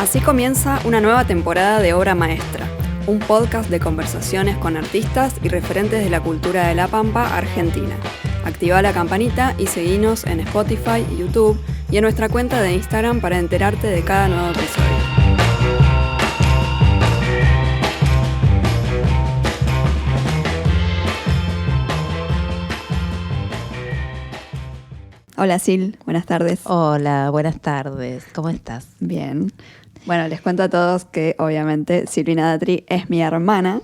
Así comienza una nueva temporada de Obra Maestra, un podcast de conversaciones con artistas y referentes de la cultura de La Pampa, Argentina. Activa la campanita y seguinos en Spotify, YouTube y en nuestra cuenta de Instagram para enterarte de cada nuevo episodio. Hola Sil, buenas tardes. Hola, buenas tardes. ¿Cómo estás? Bien. Bueno, les cuento a todos que obviamente Silvina Datri es mi hermana.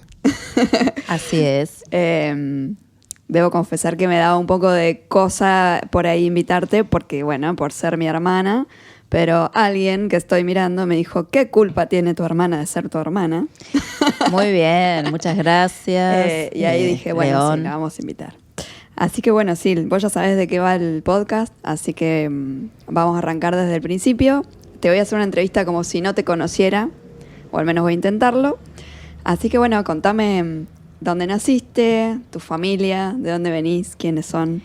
Así es. Debo confesar que me daba un poco de cosa por ahí invitarte porque, bueno, por ser mi hermana, pero alguien que estoy mirando me dijo, ¿qué culpa tiene tu hermana de ser tu hermana? Muy bien, muchas gracias. Y ahí dije, bueno, León. sí, la vamos a invitar. Así que bueno, Sil, vos ya sabés de qué va el podcast, así que vamos a arrancar desde el principio. Te voy a hacer una entrevista como si no te conociera, o al menos voy a intentarlo. Así que bueno, contame dónde naciste, tu familia, de dónde venís, quiénes son.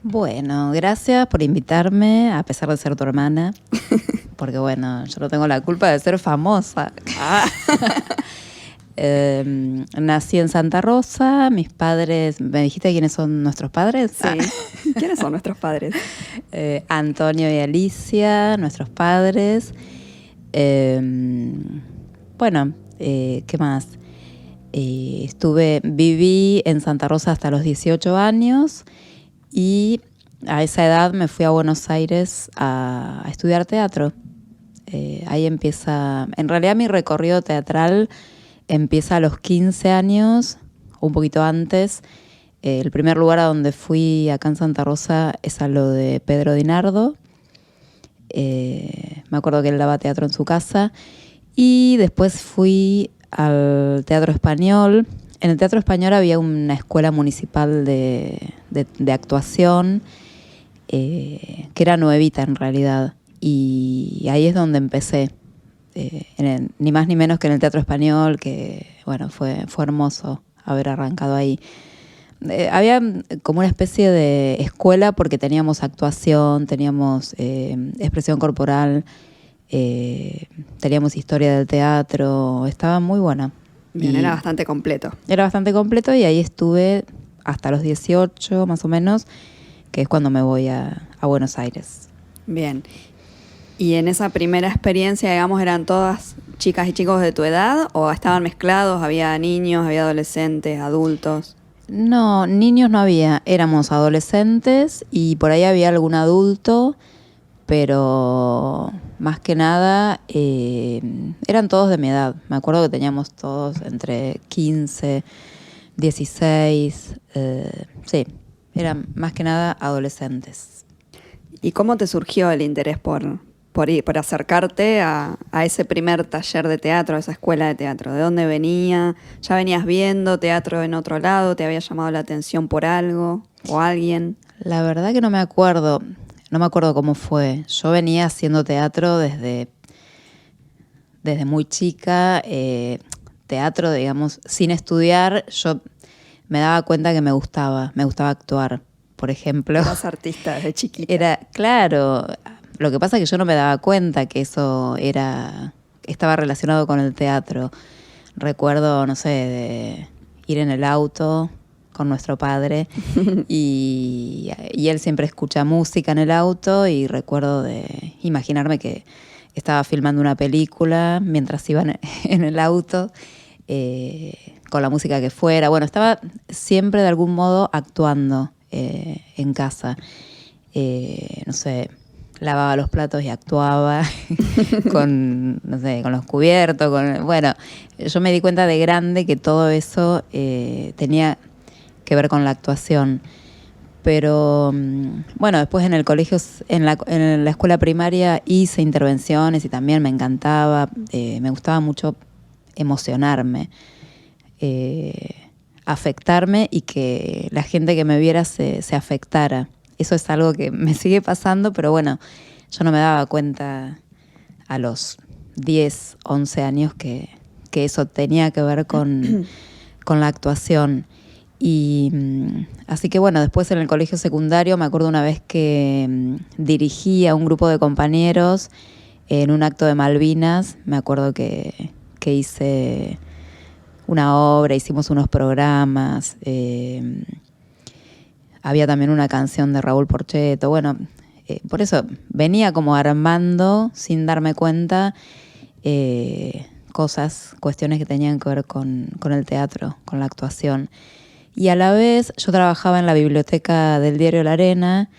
Bueno, gracias por invitarme, a pesar de ser tu hermana. Porque bueno, yo no tengo la culpa de ser famosa. Nací en Santa Rosa, mis padres, ¿me dijiste quiénes son nuestros padres? Sí. ¿Quiénes son nuestros padres? Antonio y Alicia, nuestros padres. Bueno, ¿qué más? Viví en Santa Rosa hasta los 18 años y a esa edad me fui a Buenos Aires a estudiar teatro. Ahí empieza, en realidad mi recorrido teatral empieza a los 15 años, o un poquito antes. El primer lugar a donde fui acá en Santa Rosa es a lo de Pedro Di Nardo. Me acuerdo que él daba teatro en su casa. Y después fui al Teatro Español. En el Teatro Español había una escuela municipal de actuación, que era nuevita en realidad. Y ahí es donde empecé. Ni más ni menos que en el Teatro Español, que bueno, fue hermoso haber arrancado ahí. Había como una especie de escuela porque teníamos actuación, teníamos expresión corporal, teníamos historia del teatro, estaba muy buena. Bien, era bastante completo. Era bastante completo y ahí estuve hasta los 18 más o menos, que es cuando me voy a Buenos Aires. Bien. ¿Y en esa primera experiencia, digamos, eran todas chicas y chicos de tu edad o estaban mezclados? ¿Había niños, había adolescentes, adultos? No, niños no había, éramos adolescentes y por ahí había algún adulto, pero más que nada eran todos de mi edad. Me acuerdo que teníamos todos entre 15, 16, sí, eran más que nada adolescentes. ¿Y cómo te surgió el interés por acercarte a ese primer taller de teatro, a esa escuela de teatro? ¿De dónde venía? ¿Ya venías viendo teatro en otro lado? ¿Te había llamado la atención por algo o alguien? La verdad que no me acuerdo cómo fue. Yo venía haciendo teatro desde muy chica, teatro, digamos, sin estudiar. Yo me daba cuenta que me gustaba actuar, por ejemplo. Eras artista desde chiquita. Era, claro. Lo que pasa es que yo no me daba cuenta que eso estaba relacionado con el teatro. Recuerdo, no sé, de ir en el auto con nuestro padre y él siempre escucha música en el auto y recuerdo de imaginarme que estaba filmando una película mientras iba en el auto, con la música que fuera. Bueno, estaba siempre de algún modo actuando en casa. No sé, lavaba los platos y actuaba con los cubiertos. Bueno, yo me di cuenta de grande que todo eso tenía que ver con la actuación. Pero bueno, después en el colegio, en la escuela primaria hice intervenciones y también me encantaba. Me gustaba mucho emocionarme, afectarme y que la gente que me viera se afectara. Eso es algo que me sigue pasando, pero bueno, yo no me daba cuenta a los 10, 11 años que eso tenía que ver con la actuación. Y así que bueno, después en el colegio secundario me acuerdo una vez que dirigí a un grupo de compañeros En un acto de Malvinas, me acuerdo que hice una obra, hicimos unos programas, había también una canción de Raúl Porchetto, bueno, por eso venía como armando, sin darme cuenta, cuestiones que tenían que ver con el teatro, con la actuación. Y a la vez yo trabajaba en la biblioteca del diario La Arena,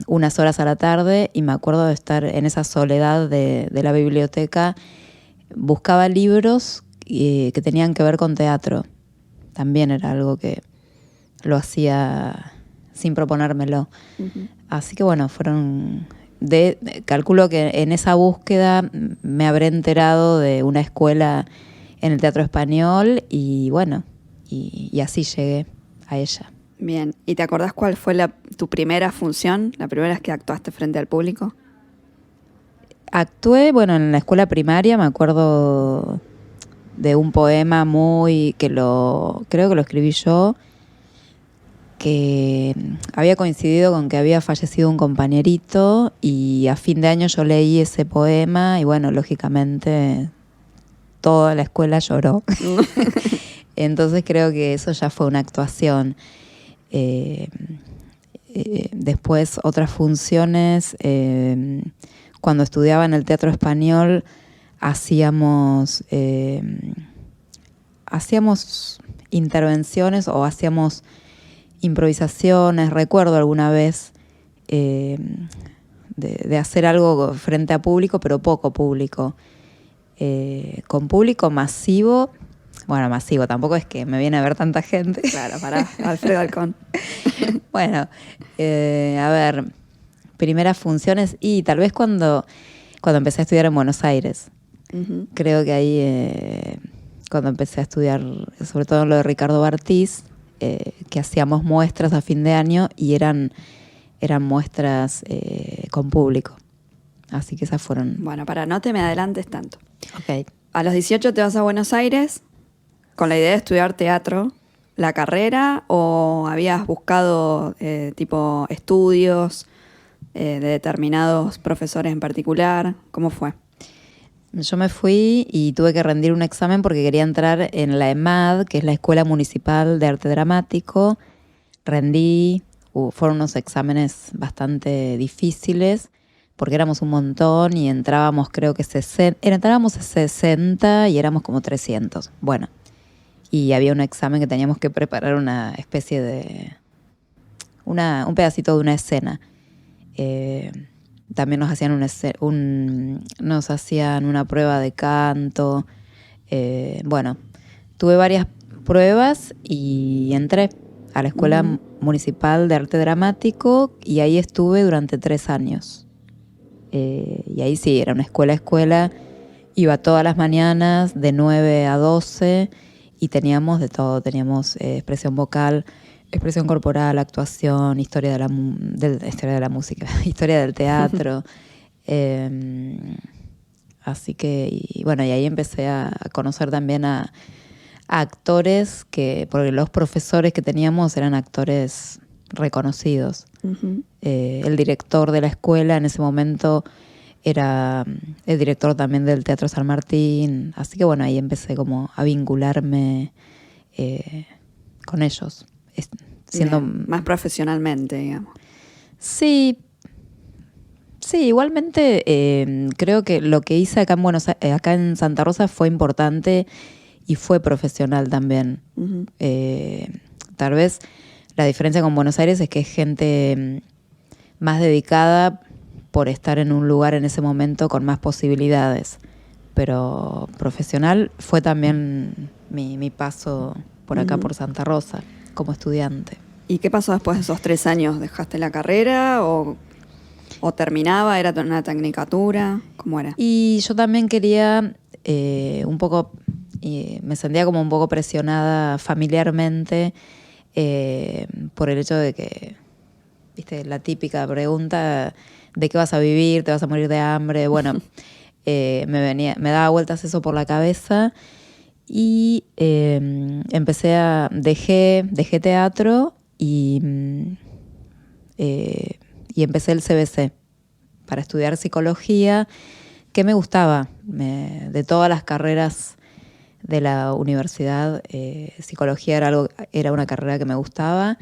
unas horas a la tarde, y me acuerdo de estar en esa soledad de la biblioteca, buscaba libros que tenían que ver con teatro. También era algo que lo hacía sin proponérmelo. Ujú. Así que bueno, calculo que en esa búsqueda me habré enterado de una escuela en el Teatro Español y bueno, y así llegué a ella. Bien, ¿y te acordás cuál fue tu primera función, la primera vez que actuaste frente al público? Actué, bueno, en la escuela primaria, me acuerdo de un poema creo que lo escribí yo, que había coincidido con que había fallecido un compañerito y a fin de año yo leí ese poema y bueno, lógicamente toda la escuela lloró. Entonces creo que eso ya fue una actuación. Después otras funciones, cuando estudiaba en el Teatro Español hacíamos intervenciones o hacíamos improvisaciones. Recuerdo alguna vez de hacer algo frente a público, pero poco público. Con público masivo, bueno, masivo, tampoco es que me viene a ver tanta gente. Claro, pará, Alfredo Alcón. Bueno, a ver, primeras funciones y tal vez cuando empecé a estudiar en Buenos Aires. Uh-huh. Creo que ahí, cuando empecé a estudiar, sobre todo en lo de Ricardo Bartís, que hacíamos muestras a fin de año y eran muestras con público. Así que esas fueron... Bueno, no te me adelantes tanto. Ok. A los 18 te vas a Buenos Aires con la idea de estudiar teatro, la carrera, o habías buscado tipo estudios de determinados profesores en particular. ¿Cómo fue? Yo me fui y tuve que rendir un examen porque quería entrar en la EMAD, que es la Escuela Municipal de Arte Dramático. Rendí, fueron unos exámenes bastante difíciles porque éramos un montón y entrábamos creo que 60 y éramos como 300. Bueno, y había un examen que teníamos que preparar una especie de... un pedacito de una escena. También nos hacían una prueba de canto. Bueno, tuve varias pruebas y entré a la Escuela Municipal de Arte Dramático y ahí estuve durante 3 años. Y ahí sí, era una escuela. Iba todas las mañanas de 9 a 12 y teníamos de todo. Teníamos expresión vocal, expresión corporal, actuación, historia de la música, historia del teatro. Así que, y bueno, y ahí empecé a conocer también a actores, porque los profesores que teníamos eran actores reconocidos. Uh-huh. El director de la escuela en ese momento era el director también del Teatro San Martín. Así que bueno, ahí empecé como a vincularme con ellos. Siendo más profesionalmente, digamos. Sí, igualmente creo que lo que hice acá en Santa Rosa fue importante y fue profesional también. Uh-huh. Tal vez la diferencia con Buenos Aires es que es gente más dedicada por estar en un lugar en ese momento con más posibilidades. Pero profesional fue también mi paso por acá, por Santa Rosa, como estudiante. ¿Y qué pasó después de esos 3 años? ¿Dejaste la carrera o terminaba? ¿Era una tecnicatura? ¿Cómo era? Y yo también quería un poco, me sentía como un poco presionada familiarmente por el hecho de que, viste, la típica pregunta de qué vas a vivir, te vas a morir de hambre. Bueno, me daba vueltas eso por la cabeza y dejé teatro y empecé el CBC, para estudiar psicología, que me gustaba. De todas las carreras de la universidad, psicología era una carrera que me gustaba.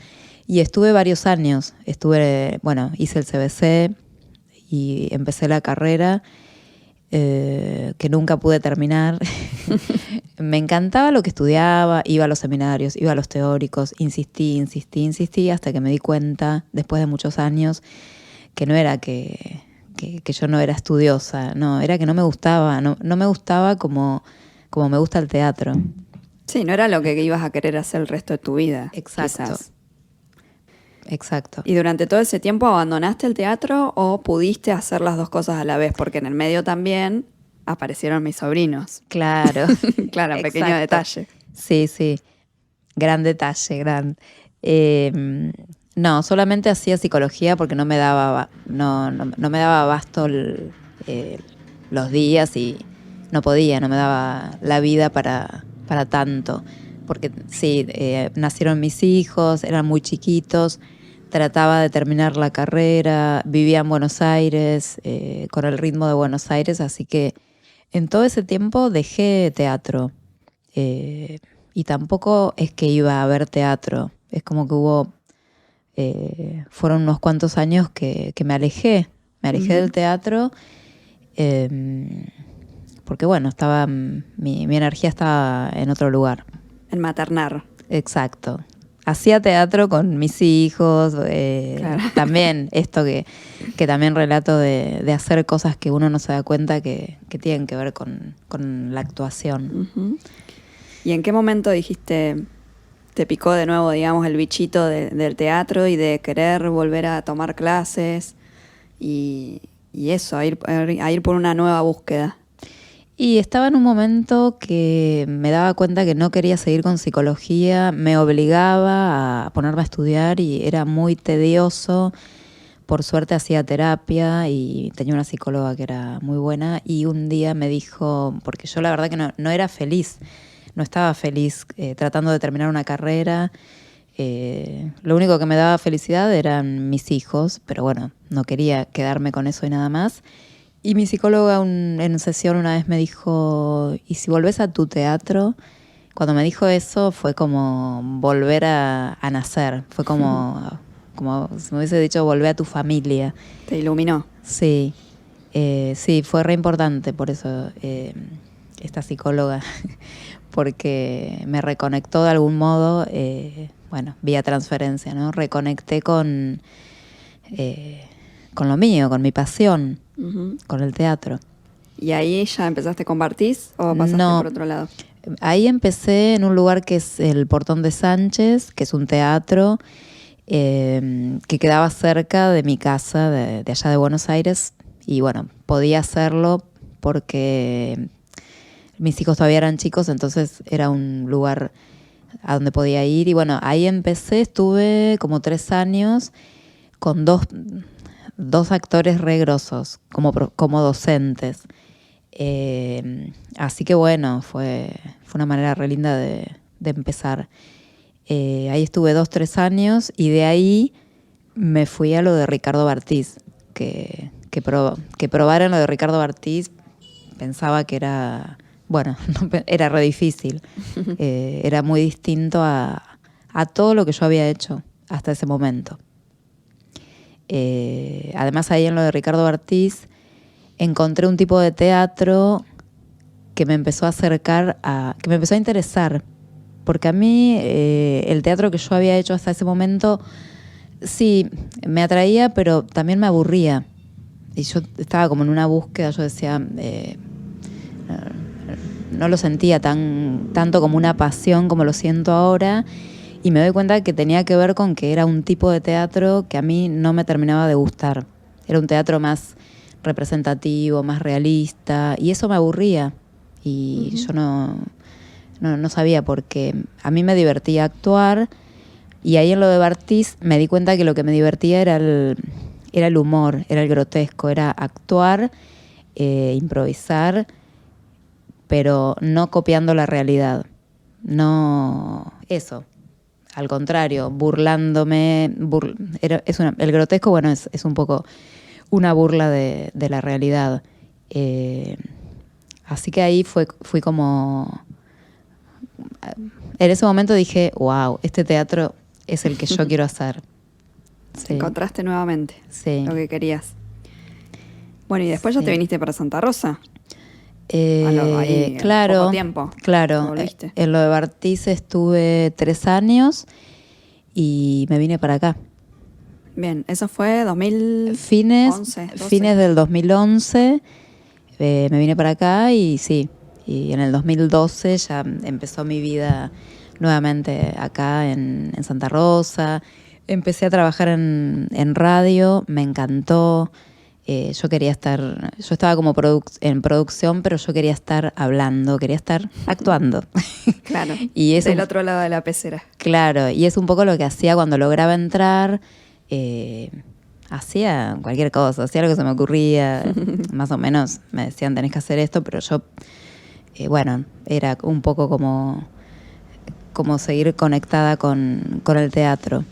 Y estuve varios años. Hice el CBC y empecé la carrera, que nunca pude terminar. Me encantaba lo que estudiaba, iba a los seminarios, iba a los teóricos, insistí hasta que me di cuenta, después de muchos años, que no era que yo no era estudiosa, no, era que no me gustaba, no me gustaba como me gusta el teatro. Sí, no era lo que ibas a querer hacer el resto de tu vida. Exacto. Quizás. Exacto. ¿Y durante todo ese tiempo abandonaste el teatro o pudiste hacer las dos cosas a la vez? Porque en el medio también aparecieron mis sobrinos. Claro. Claro, pequeño detalle. Sí. Gran detalle, gran. No, solamente hacía psicología porque no me daba abasto los días y no me daba la vida para tanto. Porque sí, nacieron mis hijos, eran muy chiquitos, trataba de terminar la carrera, vivía en Buenos Aires, con el ritmo de Buenos Aires, así que en todo ese tiempo dejé teatro. Y tampoco es que iba a ver teatro, es como que fueron unos cuantos años que me alejé del teatro, porque bueno, mi energía estaba en otro lugar. En maternar. Exacto. Hacía teatro con mis hijos, claro. También esto que también relato de hacer cosas que uno no se da cuenta que tienen que ver con la actuación. Uh-huh. ¿Y en qué momento dijiste, te picó de nuevo, digamos, el bichito del teatro y de querer volver a tomar clases y eso, a ir por una nueva búsqueda? Y estaba en un momento que me daba cuenta que no quería seguir con psicología, me obligaba a ponerme a estudiar y era muy tedioso. Por suerte hacía terapia y tenía una psicóloga que era muy buena y un día me dijo, porque yo la verdad que no era feliz, no estaba feliz tratando de terminar una carrera. Lo único que me daba felicidad eran mis hijos, pero bueno, no quería quedarme con eso y nada más. Y mi psicóloga en sesión una vez me dijo, ¿y si volvés a tu teatro? Cuando me dijo eso fue como volver a nacer, fue como si me hubiese dicho volver a tu familia. ¿Te iluminó? Sí, sí, fue re importante por eso esta psicóloga, porque me reconectó de algún modo, vía transferencia, ¿no? Reconecté con lo mío, con mi pasión. Uh-huh. Con el teatro. ¿Y ahí ya empezaste con Bartiz o pasaste por otro lado? Ahí empecé en un lugar que es el Portón de Sánchez, que es un teatro que quedaba cerca de mi casa de allá de Buenos Aires y bueno, podía hacerlo porque mis hijos todavía eran chicos, entonces era un lugar a donde podía ir y bueno, ahí empecé, estuve como 3 años con dos actores re grosos como docentes. Así que bueno, fue una manera re linda de empezar. Ahí estuve 2-3 años y de ahí me fui a lo de Ricardo Bartiz. Que probar en lo de Ricardo Bartiz pensaba que era, era re difícil. Era muy distinto a todo lo que yo había hecho hasta ese momento. Además ahí en lo de Ricardo Bartiz encontré un tipo de teatro que me empezó a acercar que me empezó a interesar, porque a mí el teatro que yo había hecho hasta ese momento sí me atraía, pero también me aburría y yo estaba como en una búsqueda. Yo decía no lo sentía tanto como una pasión como lo siento ahora. Y me doy cuenta que tenía que ver con que era un tipo de teatro que a mí no me terminaba de gustar. Era un teatro más representativo, más realista, y eso me aburría. Y uh-huh. Yo no sabía por qué. A mí me divertía actuar, y ahí en lo de Bartiz me di cuenta que lo que me divertía era el humor, era el grotesco, era actuar, improvisar, pero no copiando la realidad. No, eso. Al contrario, burlándome. El grotesco, es un poco una burla de la realidad. Así que ahí fui como... En ese momento dije, wow, este teatro es el que yo quiero hacer. Sí. Encontraste nuevamente lo que querías. Bueno, y después ya te viniste para Santa Rosa. Ahí, claro, poco tiempo. Claro. En lo de Bartiz estuve 3 años y me vine para acá. Bien, eso fue 2011. Fines del 2011 me vine para acá y sí, y en el 2012 ya empezó mi vida nuevamente acá en Santa Rosa. Empecé a trabajar en radio, me encantó. Yo estaba como en producción, pero yo quería estar hablando, quería estar actuando. Claro, y del otro lado de la pecera. Claro, y es un poco lo que hacía cuando lograba entrar. Hacía cualquier cosa, hacía lo que se me ocurría. Más o menos me decían, tenés que hacer esto, pero yo, era un poco como seguir conectada con el teatro.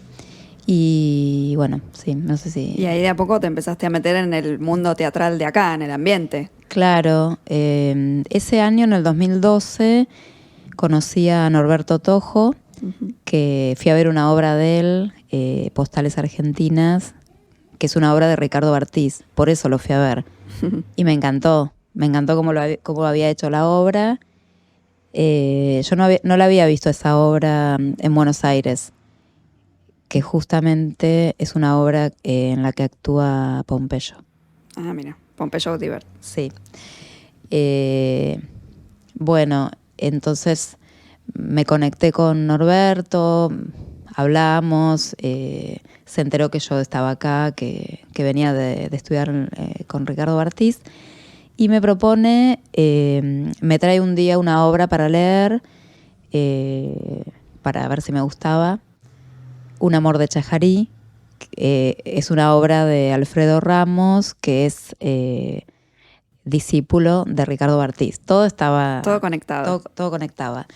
Y bueno, sí, no sé si... Y ahí de a poco te empezaste a meter en el mundo teatral de acá, en el ambiente. Claro, ese año, en el 2012, conocí a Norberto Tojo, que fui a ver una obra de él, Postales Argentinas, que es una obra de Ricardo Bartiz, por eso lo fui a ver. Y me encantó cómo había hecho la obra. Yo no la había visto esa obra en Buenos Aires, que justamente es una obra en la que actúa Pompeyo. Ah, mira, Pompeyo Audibert. Sí. Bueno, entonces me conecté con Norberto, hablamos, se enteró que yo estaba acá, que venía de estudiar con Ricardo Bartiz, y me propone, me trae un día una obra para leer, para ver si me gustaba. Un amor de Chajarí, es una obra de Alfredo Ramos, que es discípulo de Ricardo Bartiz. Todo conectado. Todo conectaba.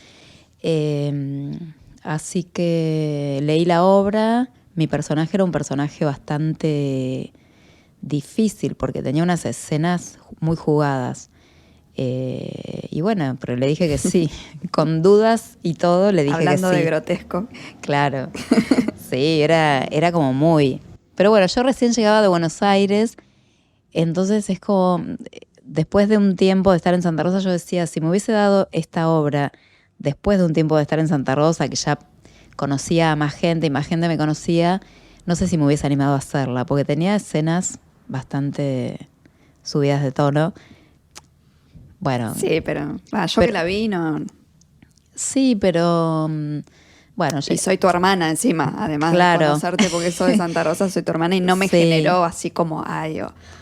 Así que leí la obra. Mi personaje era un personaje bastante difícil porque tenía unas escenas muy jugadas. Y bueno, pero le dije que sí, con dudas y todo le dije que sí. Hablando de grotesco. Claro, sí, era como muy... Pero bueno, yo recién llegaba de Buenos Aires, entonces es como... Después de un tiempo de estar en Santa Rosa, yo decía, si me hubiese dado esta obra después de un tiempo de estar en Santa Rosa, que ya conocía a más gente y más gente me conocía, no sé si me hubiese animado a hacerla, porque tenía escenas bastante subidas de tono. Bueno. Sí, pero que la vi, no. Sí, pero bueno. Y soy tu hermana encima, además claro. de conocerte porque soy de Santa Rosa, soy tu hermana y no me generó así como,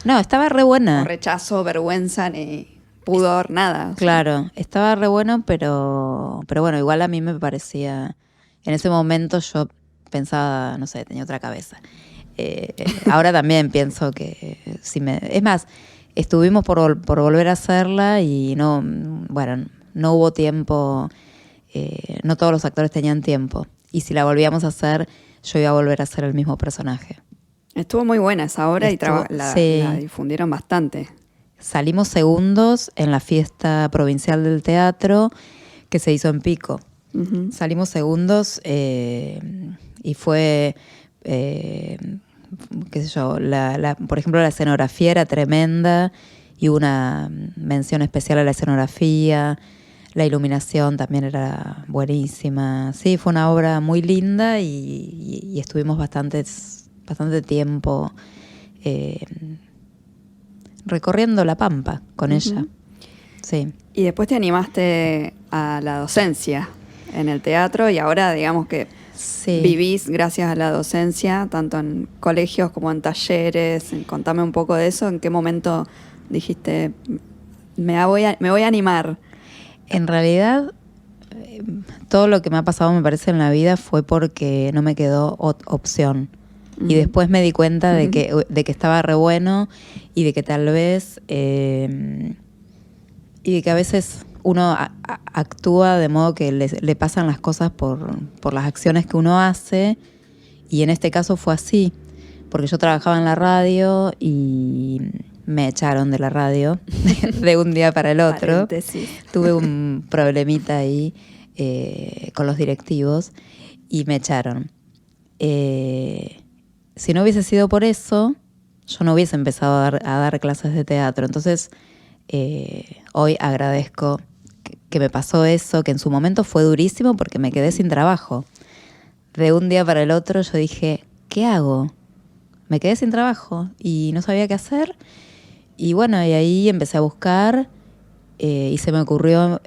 no, estaba re buena. Rechazo, vergüenza, ni pudor, nada. Claro, estaba re bueno, pero bueno, igual a mí me parecía, en ese momento yo pensaba, no sé, tenía otra cabeza. Ahora también pienso que es más, estuvimos por volver a hacerla y no hubo tiempo, no todos los actores tenían tiempo. Y si la volvíamos a hacer, yo iba a volver a hacer el mismo personaje. Estuvo muy buena esa obra y la difundieron bastante. Salimos segundos en la fiesta provincial del teatro que se hizo en Pico. Uh-huh. Salimos segundos y fue... qué sé yo, por ejemplo, la escenografía era tremenda y hubo una mención especial a la escenografía, la iluminación también era buenísima. Sí, fue una obra muy linda y estuvimos bastante tiempo recorriendo la Pampa con ella. Sí. Y después te animaste a la docencia en el teatro y ahora digamos que vivís gracias a la docencia, tanto en colegios como en talleres. Contame un poco de eso. ¿En qué momento dijiste, me voy a animar? En realidad, todo lo que me ha pasado, me parece, en la vida fue porque no me quedó opción. Uh-huh. Y después me di cuenta de que estaba re bueno y de que tal vez... y de que a veces... uno actúa de modo que le pasan las cosas por las acciones que uno hace, y en este caso fue así. porque yo trabajaba en la radio y me echaron de la radio de un día para el otro. Paréntesis. Tuve un problemita ahí con los directivos y me echaron. Si no hubiese sido por eso, yo no hubiese empezado a dar clases de teatro. Entonces, hoy agradezco que me pasó eso, que en su momento fue durísimo porque me quedé sin trabajo. De un día para el otro yo dije, ¿qué hago? Me quedé sin trabajo y no sabía qué hacer. Y bueno, y ahí empecé a buscar y se me ocurrió,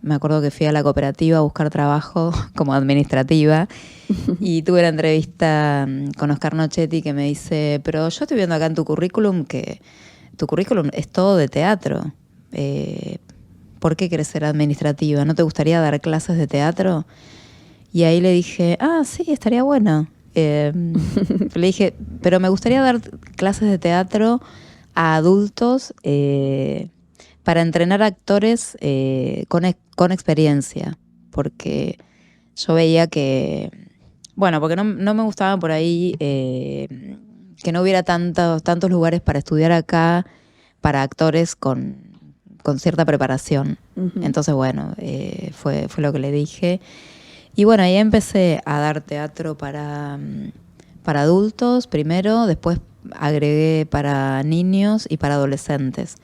me acuerdo que fui a la cooperativa a buscar trabajo como administrativa y tuve la entrevista con Oscar Nochetti que me dice, pero yo estoy viendo acá en tu currículum que tu currículum es todo de teatro. ¿Por qué querés ser administrativa? ¿No te gustaría dar clases de teatro? Y ahí le dije, sí, estaría bueno. Le dije, pero me gustaría dar clases de teatro a adultos para entrenar actores con experiencia. Porque yo veía que, bueno, porque no me gustaba por ahí que no hubiera tantos lugares para estudiar acá para actores con cierta preparación. Ujú. Entonces, bueno, fue lo que le dije. Y bueno, ahí empecé a dar teatro para adultos primero, después agregué para niños y para adolescentes.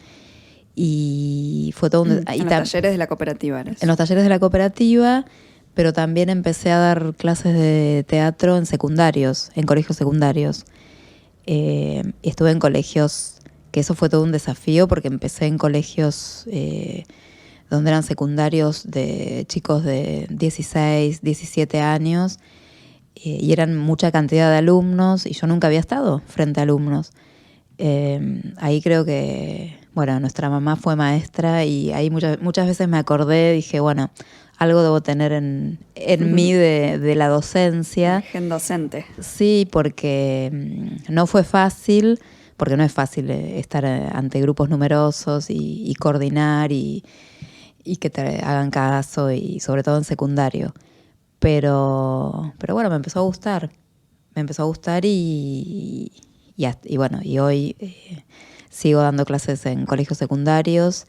Y fue todo En los talleres de la cooperativa eres. En los talleres de la cooperativa, pero también empecé a dar clases de teatro en secundarios, en colegios secundarios. Estuve en colegios, que eso fue todo un desafío, porque empecé en colegios donde eran secundarios de chicos de 16, 17 años, y eran mucha cantidad de alumnos, y yo nunca había estado frente a alumnos. Ahí creo que, bueno, nuestra mamá fue maestra, y ahí muchas veces me acordé, dije, bueno, algo debo tener en mí de la docencia. Gen docente. Sí, porque no fue fácil, porque no es fácil estar ante grupos numerosos y coordinar y que te hagan caso, y sobre todo en secundario. Pero bueno, me empezó a gustar. Me empezó a gustar y bueno, y hoy sigo dando clases en colegios secundarios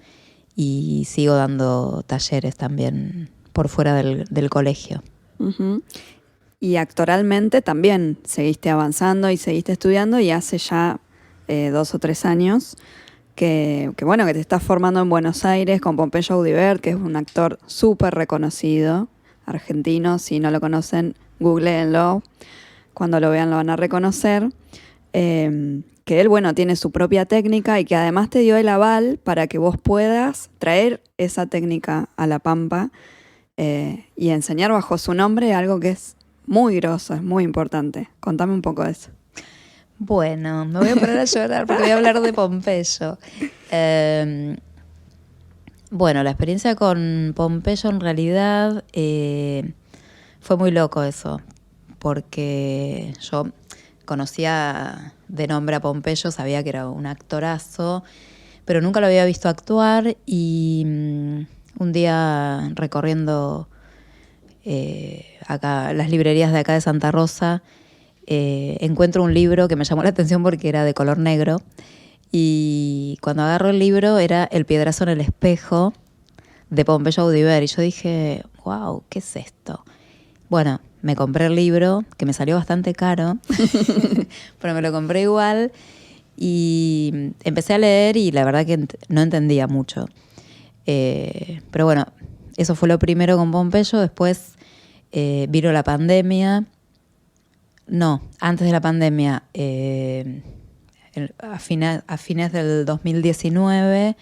y sigo dando talleres también por fuera del colegio. Uh-huh. Y actoralmente también seguiste avanzando y seguiste estudiando, y hace ya 2 o 3 años que bueno, que te estás formando en Buenos Aires con Pompeyo Audibert, que es un actor súper reconocido, argentino. Si no lo conocen, googleenlo. Cuando lo vean lo van a reconocer. Que él, bueno, tiene su propia técnica y que además te dio el aval para que vos puedas traer esa técnica a La Pampa y enseñar bajo su nombre algo que es muy grosso, es muy importante. Contame un poco de eso. Bueno, me voy a poner a llorar porque voy a hablar de Pompeyo. Bueno, la experiencia con Pompeyo en realidad fue muy loco eso, porque yo conocía de nombre a Pompeyo, sabía que era un actorazo, pero nunca lo había visto actuar, y un día recorriendo acá las librerías de acá de Santa Rosa, encuentro un libro que me llamó la atención porque era de color negro, y cuando agarro el libro era El piedrazo en el espejo de Pompeyo Audibert, y yo dije, wow, ¿qué es esto? Bueno, me compré el libro, que me salió bastante caro, pero me lo compré igual, y empecé a leer, y la verdad que no entendía mucho. Pero bueno, eso fue lo primero con Pompeyo. Después vino la pandemia. No, antes de la pandemia, a fines del 2019,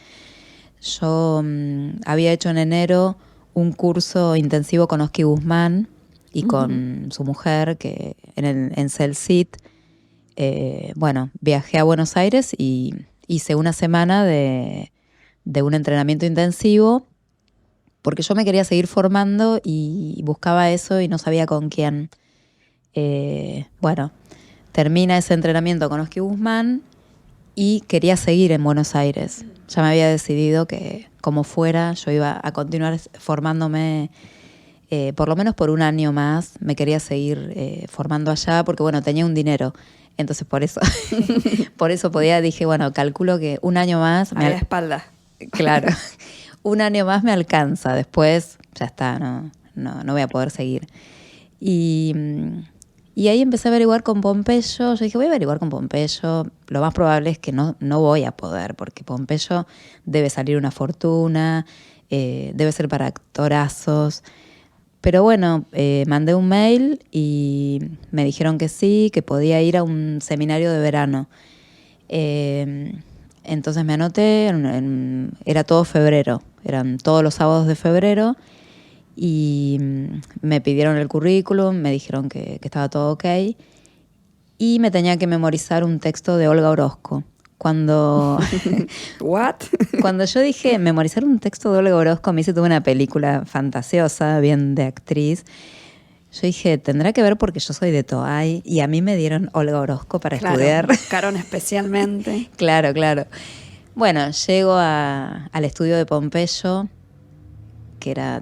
yo había hecho en enero un curso intensivo con Oski Guzmán y con su mujer, que en Celsit. Bueno, viajé a Buenos Aires y hice una semana de un entrenamiento intensivo, porque yo me quería seguir formando y buscaba eso y no sabía con quién. Bueno, termina ese entrenamiento con Oski Guzmán y quería seguir en Buenos Aires. Ya me había decidido que, como fuera, yo iba a continuar formándome por lo menos por un año más. Me quería seguir formando allá porque, bueno, tenía un dinero Entonces por eso, por eso dije, bueno, calculo que un año más... A la espalda. Claro, un año más me alcanza, después ya está, no voy a poder seguir. Y ahí empecé a averiguar con Pompeyo. Yo dije, voy a averiguar con Pompeyo. Lo más probable es que no voy a poder, porque Pompeyo debe salir una fortuna, debe ser para actorazos. Pero bueno, mandé un mail y me dijeron que sí, que podía ir a un seminario de verano. Entonces me anoté, era todo febrero, eran todos los sábados de febrero. Y me pidieron el currículum, me dijeron que estaba todo ok y me tenía que memorizar un texto de Olga Orozco. ¿What? Cuando yo dije memorizar un texto de Olga Orozco, me hice toda una película fantasiosa, bien de actriz. Yo dije, tendrá que ver porque yo soy de Toay y a mí me dieron Olga Orozco para estudiar. Buscaron especialmente. Claro. Bueno, llego al estudio de Pompeyo, que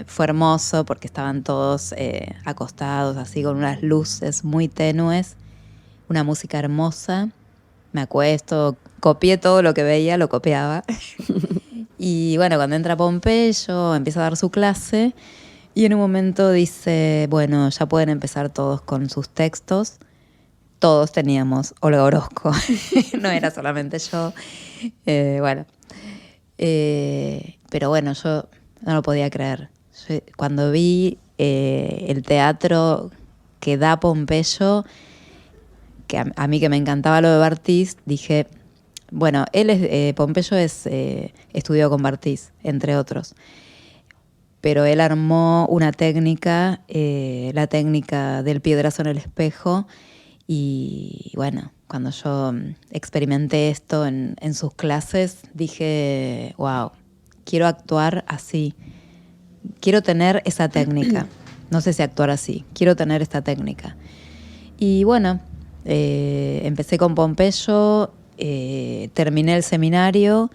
fue hermoso porque estaban todos acostados así con unas luces muy tenues, una música hermosa. Me acuesto, copié todo lo que veía, lo copiaba. Y bueno, cuando entra Pompeyo, empieza a dar su clase y en un momento dice, bueno, ya pueden empezar todos con sus textos. Todos teníamos Olga Orozco, no era solamente yo. Pero bueno, yo no lo podía creer. Cuando vi el teatro que da Pompeyo, que a mí que me encantaba lo de Bartiz, dije, bueno, Pompeyo estudió con Bartiz, entre otros. Pero él armó una técnica, la técnica del piedrazo en el espejo. Y bueno, cuando yo experimenté esto en sus clases, dije, wow, quiero actuar así. Quiero tener esa técnica. No sé si actuar así. Quiero tener esta técnica. Y bueno, empecé con Pompeyo, terminé el seminario,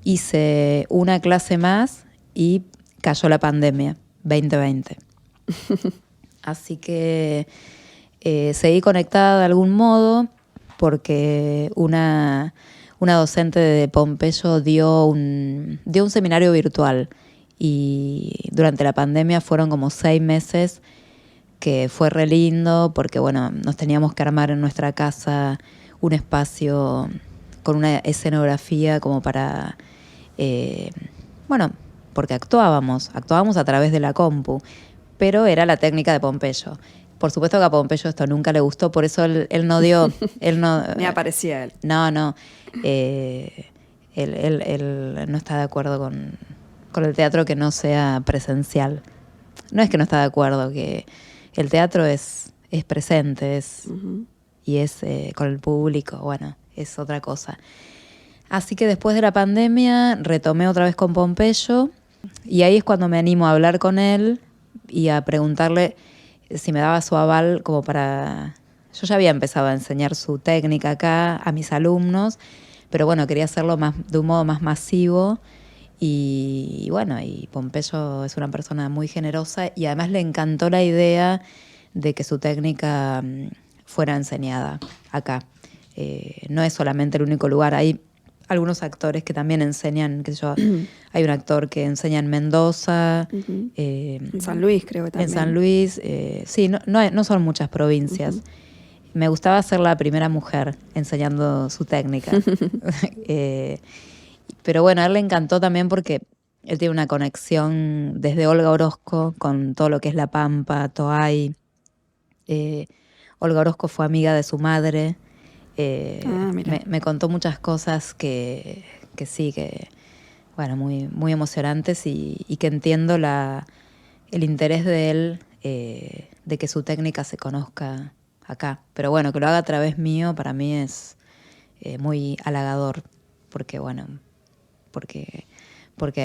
hice una clase más y cayó la pandemia, 2020. Así que seguí conectada de algún modo porque una docente de Pompeyo dio un seminario virtual. Y durante la pandemia fueron como 6 meses que fue re lindo porque, bueno, nos teníamos que armar en nuestra casa un espacio con una escenografía como para, porque actuábamos a través de la compu, pero era la técnica de Pompeyo. Por supuesto que a Pompeyo esto nunca le gustó, por eso él no dio... Me aparecía él. No. Él no está de acuerdo con el teatro que no sea presencial. No es que no está de acuerdo, que el teatro es presente, y es con el público, bueno, es otra cosa. Así que después de la pandemia retomé otra vez con Pompeyo y ahí es cuando me animo a hablar con él y a preguntarle si me daba su aval como para... Yo ya había empezado a enseñar su técnica acá a mis alumnos, pero bueno, quería hacerlo de un modo más masivo. Y bueno, y Pompeyo es una persona muy generosa y además le encantó la idea de que su técnica fuera enseñada acá. No es solamente el único lugar, hay algunos actores que también enseñan, qué sé yo, hay un actor que enseña en Mendoza. En San Luis creo que también. En San Luis, sí, no son muchas provincias. Me gustaba ser la primera mujer enseñando su técnica. Pero bueno, a él le encantó también porque él tiene una conexión desde Olga Orozco con todo lo que es La Pampa, Toay. Olga Orozco fue amiga de su madre. Me contó muchas cosas que sí, que bueno, muy, muy emocionantes y que entiendo el interés de él de que su técnica se conozca acá. Pero bueno, que lo haga a través mío para mí es muy halagador porque bueno... Porque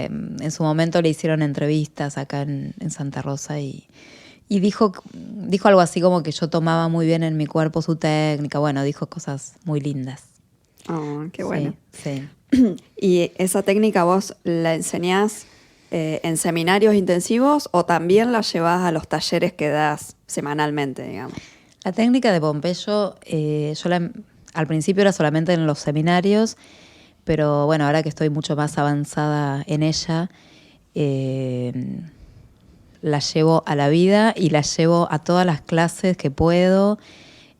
en su momento le hicieron entrevistas acá en Santa Rosa y dijo algo así como que yo tomaba muy bien en mi cuerpo su técnica. Bueno, dijo cosas muy lindas. Oh, qué bueno. Sí. ¿Y esa técnica vos la enseñás en seminarios intensivos o también la llevás a los talleres que das semanalmente, digamos? La técnica de Pompeyo, al principio era solamente en los seminarios, pero bueno, ahora que estoy mucho más avanzada en ella, la llevo a la vida y la llevo a todas las clases que puedo.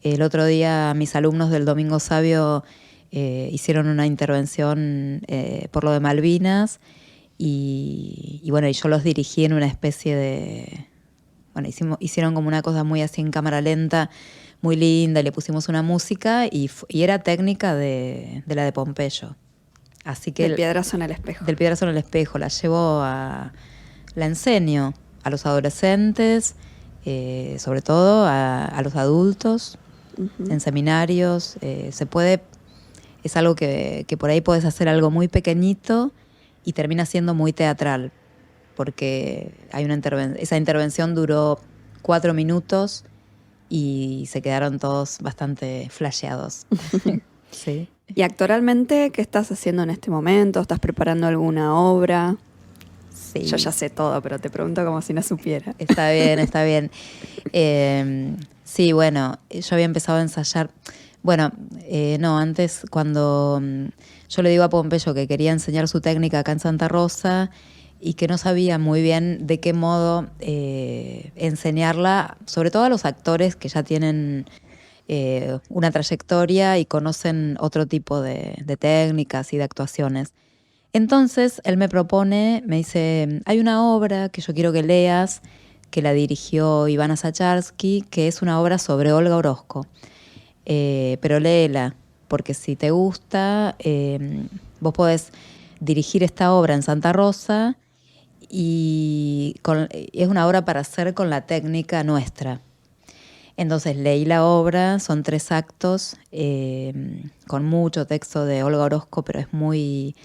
El otro día mis alumnos del Domingo Sabio hicieron una intervención por lo de Malvinas y bueno, y yo los dirigí en una especie de... Bueno, hicieron como una cosa muy así en cámara lenta, muy linda, y le pusimos una música y era técnica de la de Pompeyo. Así que Del piedrazo en el espejo. Del piedrazo en el espejo. La enseño a los adolescentes, sobre todo a los adultos, en seminarios. Es algo que por ahí podés hacer algo muy pequeñito y termina siendo muy teatral, porque hay esa intervención duró 4 minutos y se quedaron todos bastante flasheados. Sí. ¿Y actualmente qué estás haciendo en este momento? ¿Estás preparando alguna obra? Sí. Yo ya sé todo, pero te pregunto como si no supiera. Está bien, está bien. Sí, bueno, yo había empezado a ensayar. Bueno, no, antes cuando yo le digo a Pompeyo que quería enseñar su técnica acá en Santa Rosa y que no sabía muy bien de qué modo enseñarla, sobre todo a los actores que ya tienen una trayectoria y conocen otro tipo de técnicas y de actuaciones. Entonces él me propone, me dice, hay una obra que yo quiero que leas, que la dirigió Ivana Sacharsky, que es una obra sobre Olga Orozco. Pero léela, porque si te gusta, vos podés dirigir esta obra en Santa Rosa y es una obra para hacer con la técnica nuestra. Entonces leí la obra, son 3 actos, con mucho texto de Olga Orozco, pero es muy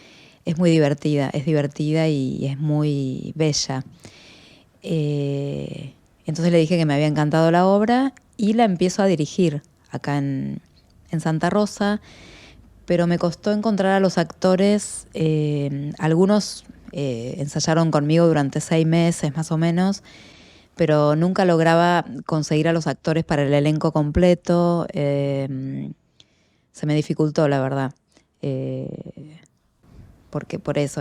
divertida, y es muy bella. Entonces le dije que me había encantado la obra y la empiezo a dirigir acá en Santa Rosa, pero me costó encontrar a los actores. Algunos ensayaron conmigo durante 6 meses más o menos, pero nunca lograba conseguir a los actores para el elenco completo. Se me dificultó, la verdad. Porque por eso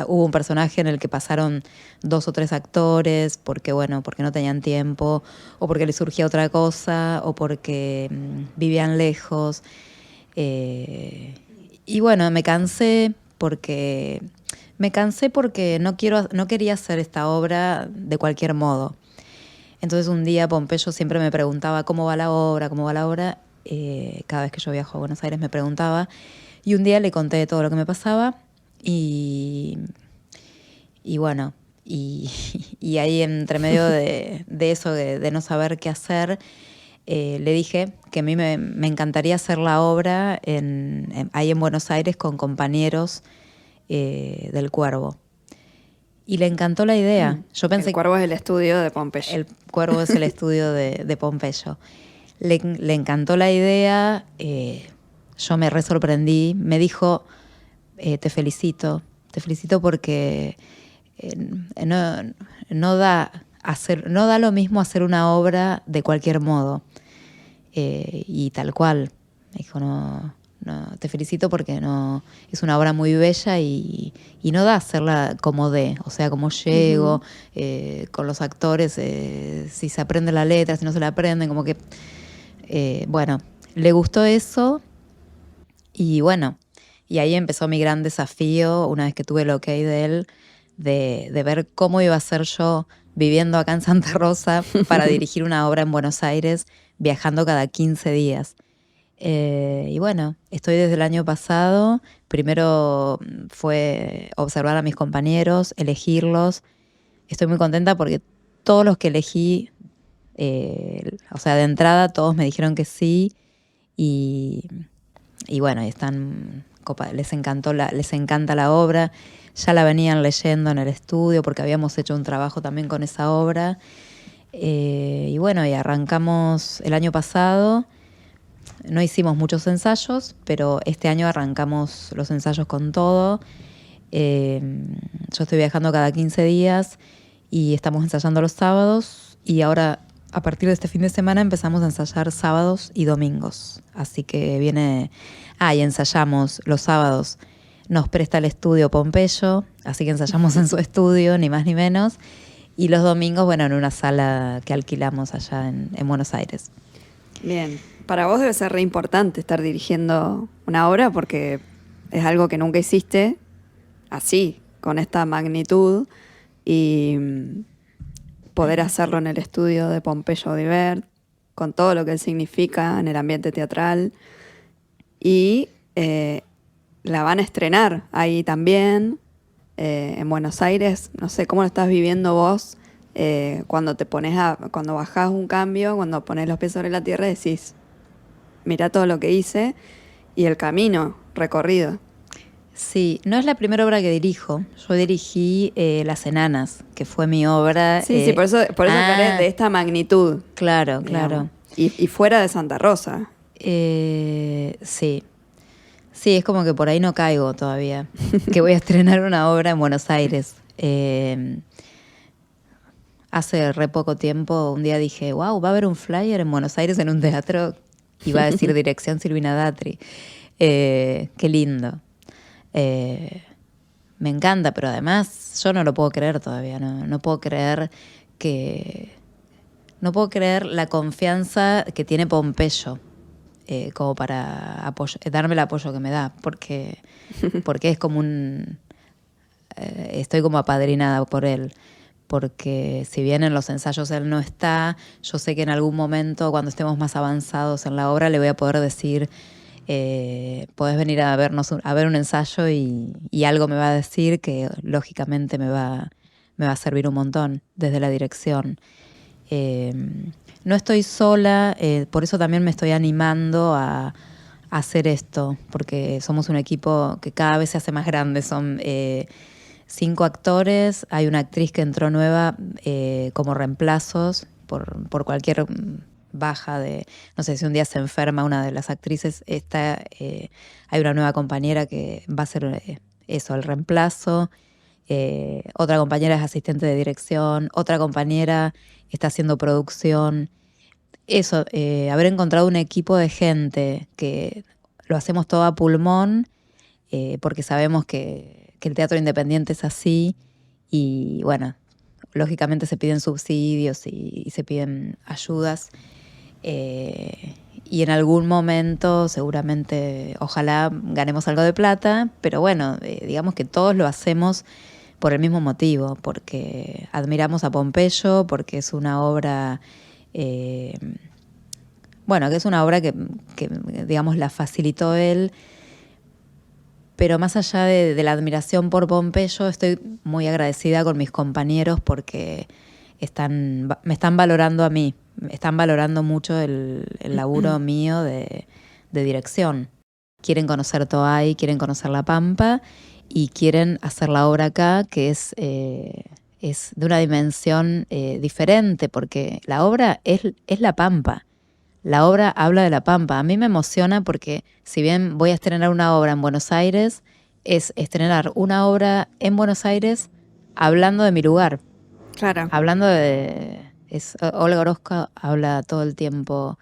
hubo un personaje en el que pasaron 2 o 3 actores, porque no tenían tiempo, o porque les surgía otra cosa, o porque vivían lejos. Y bueno, me cansé porque no quería hacer esta obra de cualquier modo. Entonces un día Pompeyo siempre me preguntaba cómo va la obra. Cada vez que yo viajo a Buenos Aires me preguntaba. Y un día le conté todo lo que me pasaba y bueno, y ahí entre medio de eso, de no saber qué hacer, le dije que a mí me encantaría hacer la obra ahí en Buenos Aires con compañeros del Cuervo. Y le encantó la idea. Yo pensé el Cuervo es el estudio de Pompeyo. El Cuervo es el estudio de Pompeyo. Le encantó la idea, yo me sorprendí. Me dijo, te felicito porque no da lo mismo hacer una obra de cualquier modo. Y tal cual. Me dijo, no, te felicito porque es una obra muy bella y no da hacerla como o sea, como llego, con los actores, si se aprende la letra, si no se la aprenden, como que, bueno, le gustó eso y bueno, y ahí empezó mi gran desafío, una vez que tuve el ok de él, de ver cómo iba a ser yo viviendo acá en Santa Rosa para dirigir una obra en Buenos Aires, viajando cada 15 días. Y bueno, estoy desde el año pasado. Primero fue observar a mis compañeros, elegirlos. Estoy muy contenta porque todos los que elegí, o sea, de entrada todos me dijeron que sí. Y bueno, les encanta la obra. Ya la venían leyendo en el estudio porque habíamos hecho un trabajo también con esa obra. Y bueno, y arrancamos el año pasado. No hicimos muchos ensayos, pero este año arrancamos los ensayos con todo. Yo estoy viajando cada 15 días y estamos ensayando los sábados y ahora a partir de este fin de semana empezamos a ensayar sábados y domingos. Así que viene... y ensayamos los sábados. Nos presta el estudio Pompeyo, así que ensayamos en su estudio, ni más ni menos. Y los domingos, bueno, en una sala que alquilamos allá en Buenos Aires. Bien. Para vos debe ser re importante estar dirigiendo una obra porque es algo que nunca hiciste así, con esta magnitud, y poder hacerlo en el estudio de Pompeyo Audibert, con todo lo que él significa en el ambiente teatral. Y la van a estrenar ahí también, en Buenos Aires. No sé, ¿cómo lo estás viviendo vos cuando cuando bajás un cambio, cuando pones los pies sobre la tierra y decís, mirá todo lo que hice y el camino recorrido? Sí, no es la primera obra que dirijo. Yo dirigí Las Enanas, que fue mi obra. Sí, por eso aclaré de esta magnitud. Claro, digamos. claro. Y fuera de Santa Rosa. Sí. Sí, es como que por ahí no caigo todavía. Que voy a estrenar una obra en Buenos Aires. Hace re poco tiempo, un día dije, wow, va a haber un flyer en Buenos Aires en un teatro y va a decir Dirección Silvina Datri. Qué lindo. Me encanta, pero además yo no lo puedo creer todavía. No puedo creer no puedo creer la confianza que tiene Pompeyo como para darme el apoyo que me da, porque es como estoy como apadrinada por él. Porque si bien en los ensayos él no está, yo sé que en algún momento, cuando estemos más avanzados en la obra, le voy a poder decir, podés venir a ver un ensayo y algo me va a decir que lógicamente me va a servir un montón desde la dirección. No estoy sola, por eso también me estoy animando a hacer esto, porque somos un equipo que cada vez se hace más grande. Son 5 actores, hay una actriz que entró nueva como reemplazos por cualquier baja de, no sé, si un día se enferma una de las actrices, hay una nueva compañera que va a ser eso, el reemplazo. Otra compañera es asistente de dirección, otra compañera está haciendo producción. Eso, haber encontrado un equipo de gente que lo hacemos todo a pulmón, porque sabemos que el teatro independiente es así y bueno, lógicamente se piden subsidios y se piden ayudas. Y en algún momento seguramente, ojalá ganemos algo de plata, pero bueno, digamos que todos lo hacemos por el mismo motivo, porque admiramos a Pompeyo, porque es una obra, bueno, que es una obra que digamos la facilitó él. Pero más allá de la admiración por Pompeyo, estoy muy agradecida con mis compañeros porque me están valorando a mí, están valorando mucho el laburo mío de dirección. Quieren conocer Toay, quieren conocer La Pampa y quieren hacer la obra acá, que es de una dimensión diferente, porque la obra es La Pampa. La obra habla de La Pampa. A mí me emociona porque si bien voy a estrenar una obra en Buenos Aires, es estrenar una obra en Buenos Aires hablando de mi lugar. Claro. Hablando Olga Orozco habla todo el tiempo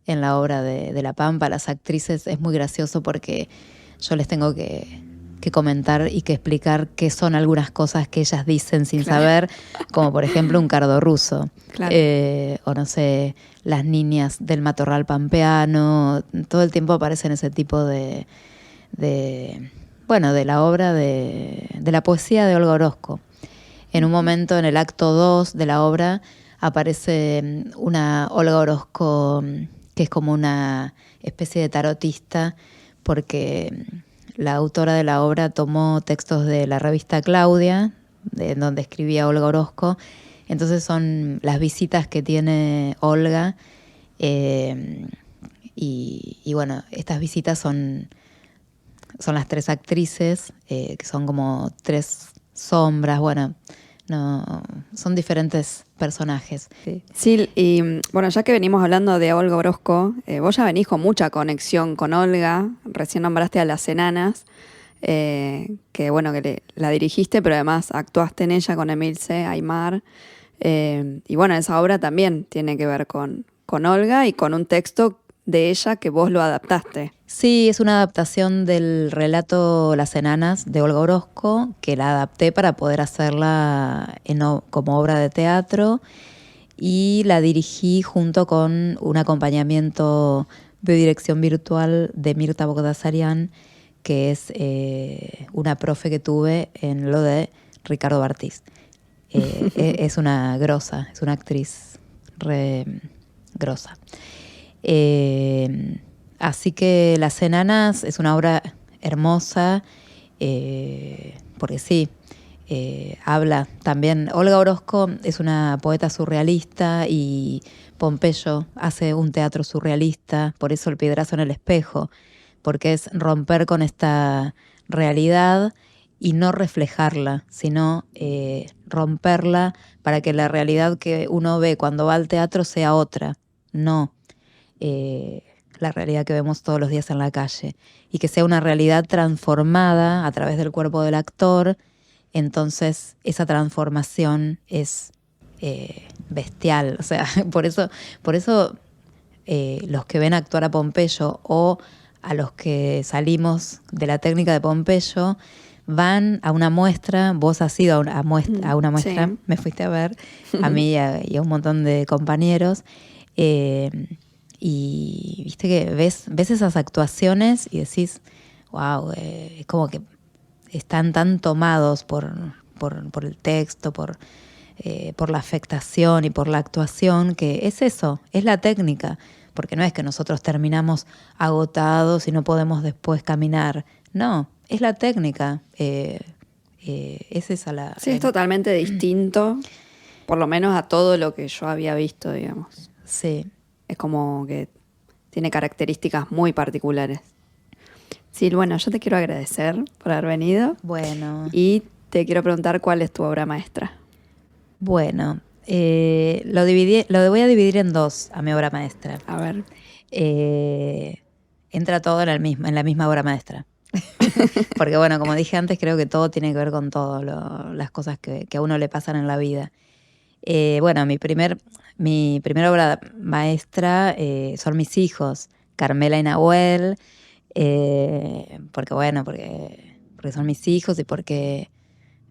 en la obra de La Pampa. Las actrices es muy gracioso porque yo les tengo que comentar y que explicar qué son algunas cosas que ellas dicen sin saber, como por ejemplo un cardo ruso. Claro. O no sé, las niñas del matorral pampeano. Todo el tiempo aparecen ese tipo de la obra de la poesía de Olga Orozco. En un momento, en el acto 2 de la obra, aparece una Olga Orozco que es como una especie de tarotista, porque la autora de la obra tomó textos de la revista Claudia, de donde escribía Olga Orozco. Entonces son las visitas que tiene Olga. Y bueno, estas visitas son las 3 actrices, que son como 3 sombras. Bueno, no, son diferentes personajes. Sí, y bueno, ya que venimos hablando de Olga Orozco, vos ya venís con mucha conexión con Olga. Recién nombraste a Las Enanas, que bueno, la dirigiste, pero además actuaste en ella con Emilce Aymar. Y bueno, esa obra también tiene que ver con Olga y con un texto de ella que vos lo adaptaste. Sí, es una adaptación del relato Las Enanas de Olga Orozco, que la adapté para poder hacerla como obra de teatro, y la dirigí junto con un acompañamiento de dirección virtual de Mirta Bogdasarian, que es una profe que tuve en lo de Ricardo Bartiz. Es una grosa, es una actriz re grosa. Así que Las Enanas es una obra hermosa, porque sí, habla también. Olga Orozco es una poeta surrealista y Pompeyo hace un teatro surrealista, por eso El piedrazo en el espejo, porque es romper con esta realidad y no reflejarla, sino romperla para que la realidad que uno ve cuando va al teatro sea otra, no la realidad que vemos todos los días en la calle, y que sea una realidad transformada a través del cuerpo del actor. Entonces esa transformación es bestial. O sea, por eso los que ven actuar a Pompeyo o a los que salimos de la técnica de Pompeyo van a una muestra. Vos has ido a una muestra, sí. Me fuiste a ver, a mí y a un montón de compañeros. Y viste que ves esas actuaciones y decís, wow, es como que están tan tomados por el texto, por la afectación y por la actuación, que es eso, es la técnica, porque no es que nosotros terminamos agotados y no podemos después caminar, no, es la técnica, es esa la... Sí, es totalmente distinto, por lo menos a todo lo que yo había visto, digamos. Sí. Es como que tiene características muy particulares. Sí, bueno, yo te quiero agradecer por haber venido. Bueno. Y te quiero preguntar cuál es tu obra maestra. Bueno, lo voy a dividir en dos a mi obra maestra. A ver. Entra todo en la misma obra maestra. Porque bueno, como dije antes, creo que todo tiene que ver con todo, las cosas que a uno le pasan en la vida. Bueno, mi primera obra maestra son mis hijos, Carmela y Nahuel, porque son mis hijos y porque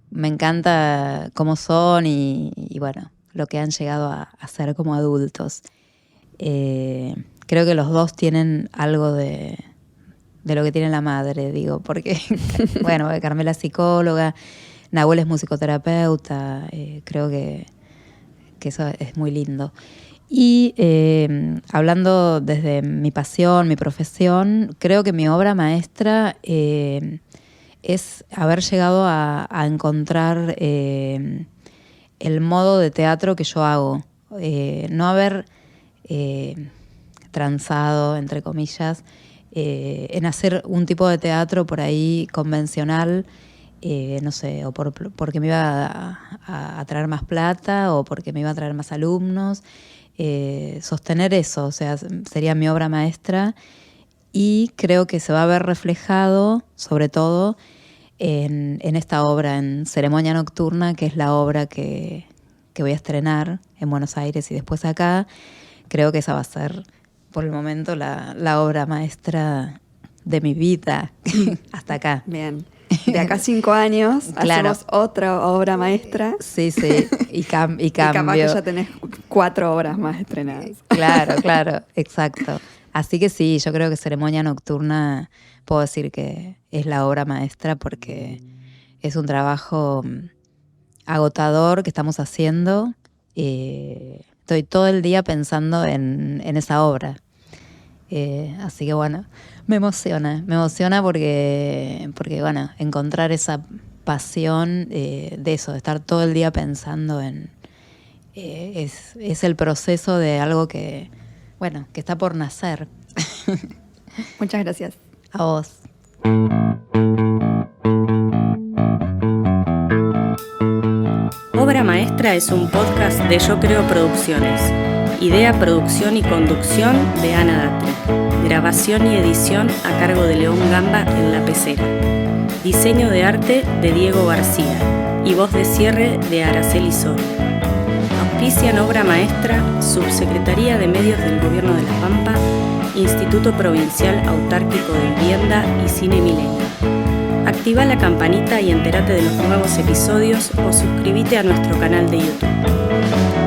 me encanta cómo son y bueno, lo que han llegado a ser como adultos. Creo que los dos tienen algo de lo que tiene la madre, digo, porque bueno, Carmela es psicóloga, Nahuel es musicoterapeuta, creo que eso es muy lindo. Y hablando desde mi pasión, mi profesión, creo que mi obra maestra es haber llegado a encontrar el modo de teatro que yo hago. No haber transado, entre comillas, en hacer un tipo de teatro por ahí convencional, no sé, o porque me iba a traer más plata o porque me iba a traer más alumnos. Sostener eso, o sea, sería mi obra maestra, y creo que se va a ver reflejado, sobre todo, en esta obra, en Ceremonia Nocturna, que es la obra que voy a estrenar en Buenos Aires y después acá. Creo que esa va a ser, por el momento, la obra maestra de mi vida, hasta acá. Bien. De acá a 5 años claro. Hacemos otra obra maestra. Sí, y cambio. Y capaz que ya tenés 4 obras más estrenadas. Claro, exacto. Así que sí, yo creo que Ceremonia Nocturna puedo decir que es la obra maestra porque es un trabajo agotador que estamos haciendo. Estoy todo el día pensando en esa obra. Así que bueno, me emociona porque bueno, encontrar esa pasión de eso, de estar todo el día pensando en es el proceso de algo que, bueno, que está por nacer. Muchas gracias. A vos. Obra Maestra es un podcast de Yo Creo Producciones. Idea, producción y conducción de Ana Datre. Grabación y edición a cargo de León Gamba en La Pecera. Diseño de arte de Diego García y voz de cierre de Araceli Soria. Auspician Obra Maestra, Subsecretaría de Medios del Gobierno de La Pampa, Instituto Provincial Autárquico de Vivienda y Cine Milenio. Activa la campanita y entérate de los nuevos episodios o suscríbete a nuestro canal de YouTube.